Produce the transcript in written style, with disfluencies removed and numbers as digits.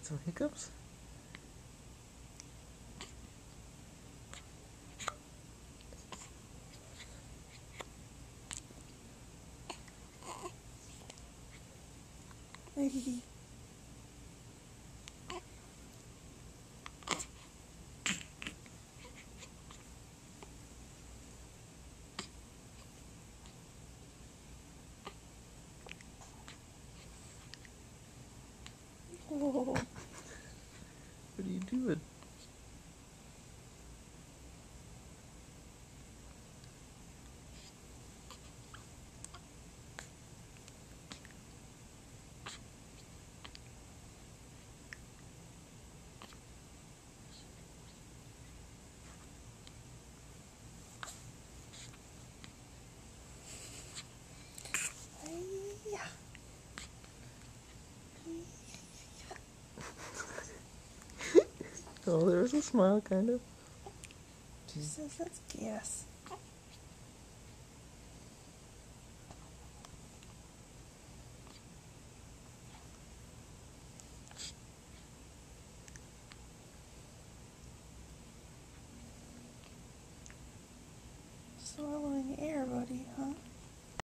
Got some hiccups? Oh. What are you doing? Yeah. Oh, there was a smile, kind of. Jesus, that's gas. Swallowing air.